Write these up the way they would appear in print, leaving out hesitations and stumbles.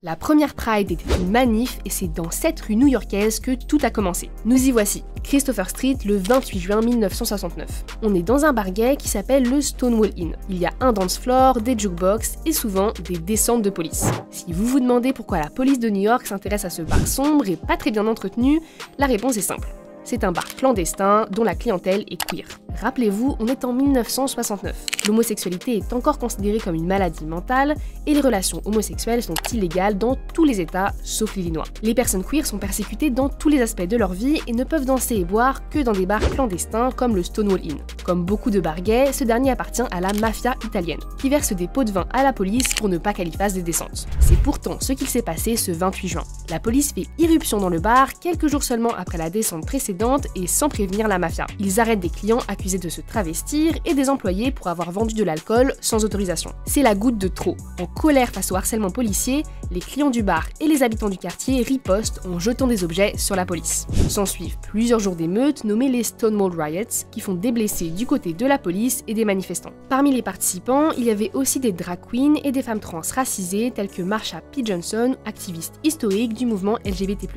La première Pride était une manif et c'est dans cette rue new-yorkaise que tout a commencé. Nous y voici, Christopher Street le 28 juin 1969. On est dans un bar gay qui s'appelle le Stonewall Inn. Il y a un dance floor, des jukebox et souvent des descentes de police. Si vous vous demandez pourquoi la police de New York s'intéresse à ce bar sombre et pas très bien entretenu, la réponse est simple. C'est un bar clandestin dont la clientèle est queer. Rappelez-vous, on est en 1969. L'homosexualité est encore considérée comme une maladie mentale et les relations homosexuelles sont illégales dans tous les États, sauf l'Illinois. Les personnes queer sont persécutées dans tous les aspects de leur vie et ne peuvent danser et boire que dans des bars clandestins comme le Stonewall Inn. Comme beaucoup de bars gays, ce dernier appartient à la mafia italienne, qui verse des pots de vin à la police pour ne pas qu'elle y fasse des descentes. C'est pourtant ce qu'il s'est passé ce 28 juin. La police fait irruption dans le bar quelques jours seulement après la descente précédente et sans prévenir la mafia. Ils arrêtent des clients accusés de se travestir et des employés pour avoir vendu de l'alcool sans autorisation. C'est la goutte de trop. En colère face au harcèlement policier, les clients du bar et les habitants du quartier ripostent en jetant des objets sur la police. S'ensuivent plusieurs jours d'émeutes nommées les Stonewall Riots qui font des blessés du côté de la police et des manifestants. Parmi les participants, il y avait aussi des drag queens et des femmes trans racisées telles que Marsha P. Johnson, activiste historique du mouvement LGBT+.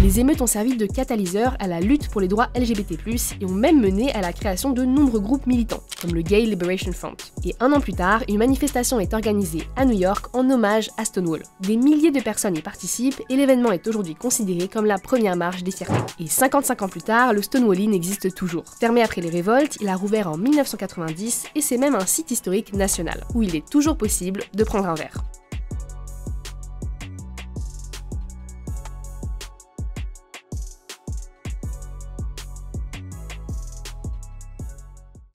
Les émeutes ont servi de catalyseur à la lutte pour les droits LGBT+, et ont même mené à la création de nombreux groupes militants, comme le Gay Liberation Front. Et un an plus tard, une manifestation est organisée à New York en hommage à Stonewall. Des milliers de personnes y participent et l'événement est aujourd'hui considéré comme la première marche des circuits. Et 55 ans plus tard, le Stonewall Inn existe toujours. Fermé après les révoltes, il a rouvert en 1990 et c'est même un site historique national, où il est toujours possible de prendre un verre.